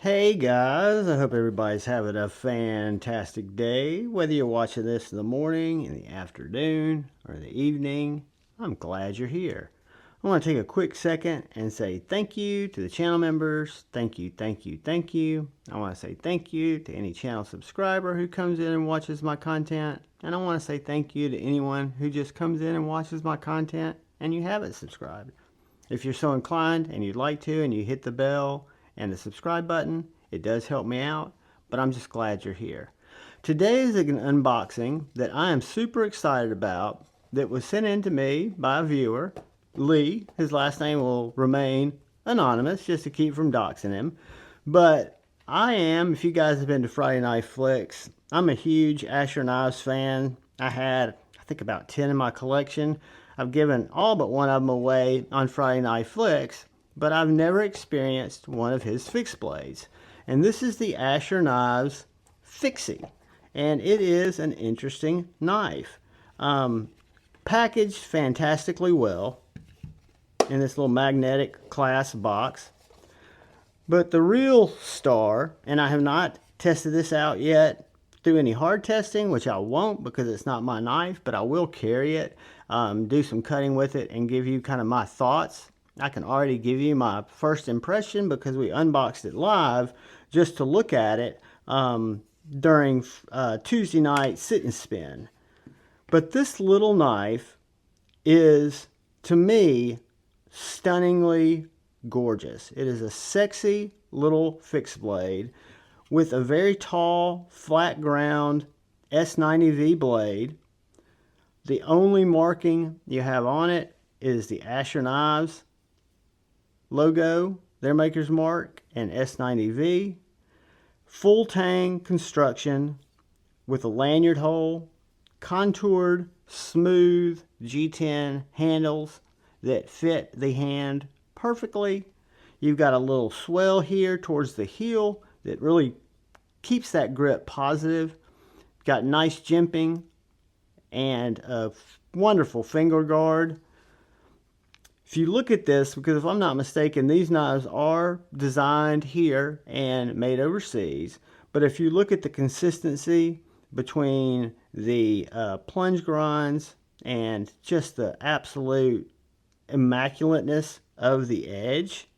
Hey guys, I hope everybody's having a fantastic day. Whether you're watching this in the morning, in the afternoon, or the evening, I'm glad you're here. I want to take a quick second and say thank you to the channel members. Thank you, thank you, thank you. I want to say thank you to any channel subscriber who comes in and watches my content. And I want to say thank you to anyone who just comes in and watches my content and you haven't subscribed. If you're so inclined and you'd like to and you hit the bell and the subscribe button, it does help me out, but I'm just glad you're here. Today is an unboxing that I am super excited about that was sent in to me by a viewer, Lee. His last name will remain anonymous just to keep from doxing him. But I am, if you guys have been to Friday Night Flicks, I'm a huge Asher Knives fan. I think about 10 in my collection. I've given all but one of them away on Friday Night Flicks, but I've never experienced one of his fixed blades. And this is the Asher Knives Fixie. And it is an interesting knife. Packaged fantastically well in this little magnetic glass box. But the real star, and I have not tested this out yet through any hard testing, which I won't because it's not my knife, but I will carry it, do some cutting with it, and give you kind of my thoughts. I can already give you my first impression because we unboxed it live just to look at it during Tuesday night sit and spin. But this little knife is, to me, stunningly gorgeous. It is a sexy little fixed blade with a very tall, flat ground S90V blade. The only marking you have on it is the Asher Knives logo, their maker's mark, and S90V. Full tang construction with a lanyard hole, contoured, smooth G10 handles that fit the hand perfectly. You've got a little swell here towards the heel that really keeps that grip positive. Got nice jimping and a wonderful finger guard. If you look at this, because if I'm not mistaken, these knives are designed here and made overseas. But if you look at the consistency between the plunge grinds and just the absolute immaculateness of the edge,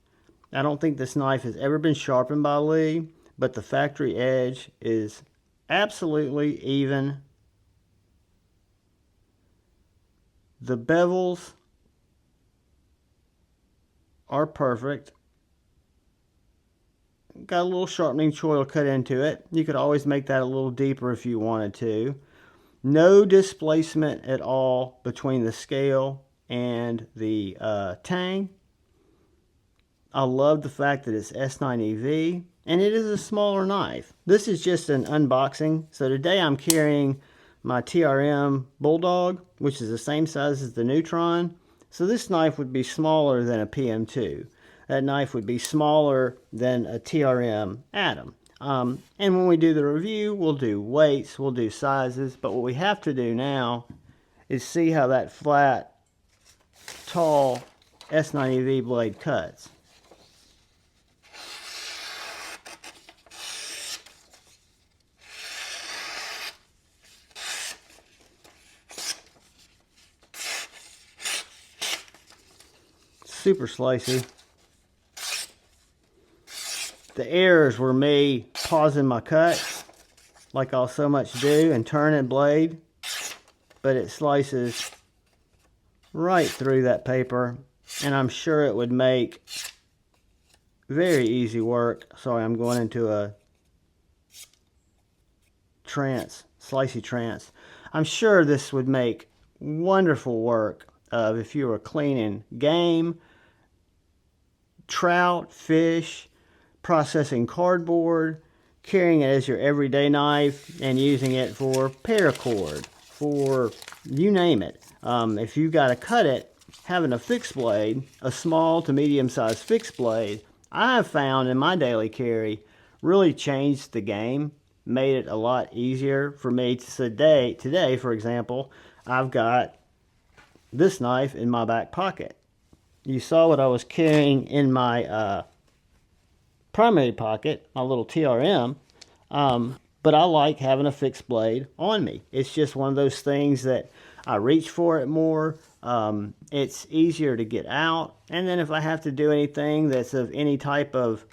I don't think this knife has ever been sharpened by Lee, but the factory edge is absolutely even. The bevels are perfect. Got a little sharpening choil cut into it. You could always make that a little deeper if you wanted to. No displacement at all between the scale and the tang. I love the fact that it's S90V, and it is a smaller knife. This is just an unboxing. So today I'm carrying my TRM Bulldog, which is the same size as the Neutron. So this knife would be smaller than a PM2. That knife would be smaller than a TRM Atom. And when we do the review, we'll do weights, we'll do sizes, but what we have to do now is see how that flat, tall S90V blade cuts. Super slicey. The errors were me pausing my cut, like I'll so much do, and turning blade, but it slices right through that paper, and I'm sure it would make very easy work. Sorry, I'm going into a trance, slicey trance. I'm sure this would make wonderful work of if you were cleaning game, trout, fish, processing cardboard, carrying it as your everyday knife, and using it for paracord, for you name it. If you got to cut it, having a fixed blade, a small to medium-sized fixed blade, I have found in my daily carry really changed the game, made it a lot easier for me to today, for example, I've got this knife in my back pocket. You saw what I was carrying in my primary pocket, my little TRM, but I like having a fixed blade on me. It's just one of those things that I reach for it more. It's easier to get out, and then if I have to do anything that's of any type of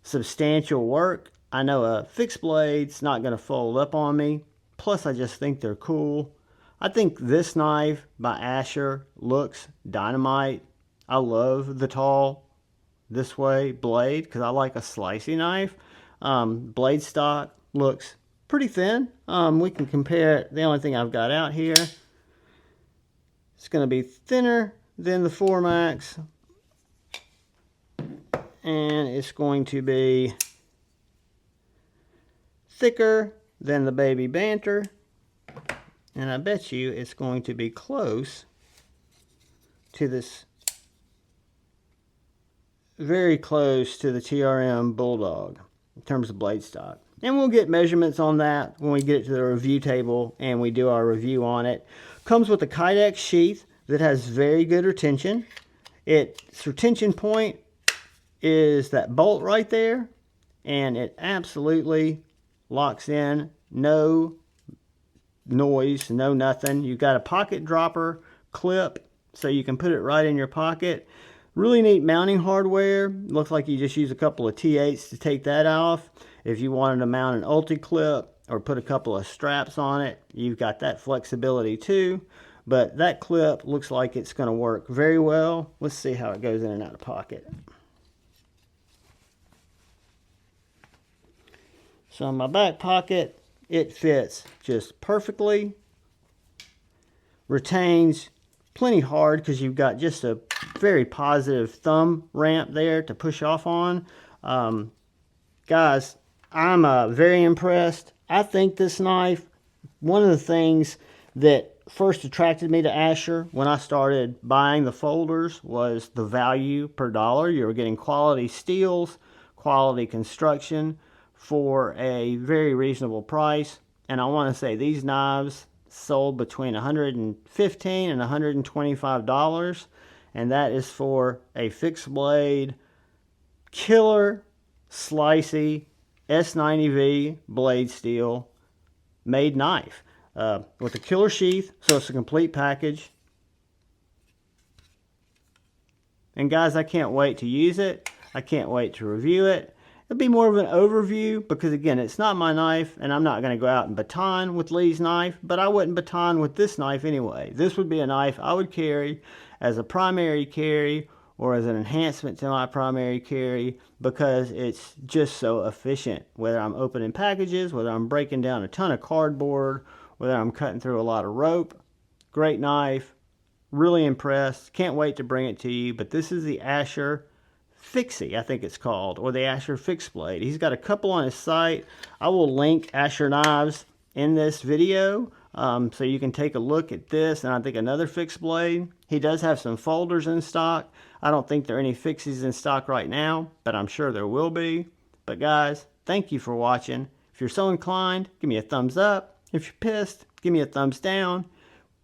substantial work, I know a fixed blade's not going to fold up on me. Plus, I just think they're cool. I think this knife by Asher looks dynamite. I love the tall this way blade because I like a slicey knife. Blade stock looks pretty thin. We can compare it. The only thing I've got out here, it's going to be thinner than the 4 Max, and it's going to be thicker than the Baby Banter, and I bet you it's going to be close to this, very close to the TRM Bulldog in terms of blade stock. And we'll get measurements on that when we get it to the review table and we do our review on it. Comes with a Kydex sheath that has very good retention. Its retention point is that bolt right there, and it absolutely locks in. No noise, no nothing. You've got a pocket dropper clip so you can put it right in your pocket. Really neat mounting hardware. Looks like you just use a couple of T8s to take that off. If you wanted to mount an ulti-clip or put a couple of straps on it, you've got that flexibility too. But that clip looks like it's going to work very well. Let's see how it goes in and out of pocket. So in my back pocket, it fits just perfectly. Retains plenty hard because you've got just a very positive thumb ramp there to push off on. Guys, I'm very impressed. I think this knife, one of the things that first attracted me to Asher when I started buying the folders was the value per dollar. You were getting quality steels, quality construction for a very reasonable price. And I want to say these knives sold between $115 and $125, and that is for a fixed blade, killer, slicey S90V blade steel made knife with a killer sheath, so it's a complete package. And guys, I can't wait to use it. I can't wait to review it. It'll be more of an overview because, again, it's not my knife, and I'm not going to go out and baton with Lee's knife, but I wouldn't baton with this knife anyway. This would be a knife I would carry as a primary carry or as an enhancement to my primary carry because it's just so efficient. Whether I'm opening packages, whether I'm breaking down a ton of cardboard, whether I'm cutting through a lot of rope. Great knife. Really impressed. Can't wait to bring it to you. But this is the Asher Fixie, I think it's called, or the Asher Fixed Blade. He's got a couple on his site. I will link Asher knives in this video so you can take a look at this and I think another fixed blade. He does have some folders in stock. I don't think there are any Fixies in stock right now, but I'm sure there will be. But guys, thank you for watching. If you're so inclined, give me a thumbs up. If you're pissed, give me a thumbs down.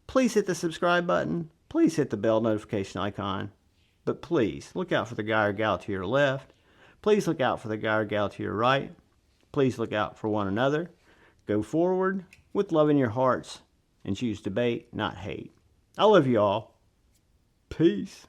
Please hit the subscribe button. Please hit the bell notification icon. But please, look out for the guy or gal to your left. Please look out for the guy or gal to your right. Please look out for one another. Go forward with love in your hearts and choose debate, not hate. I love you all. Peace.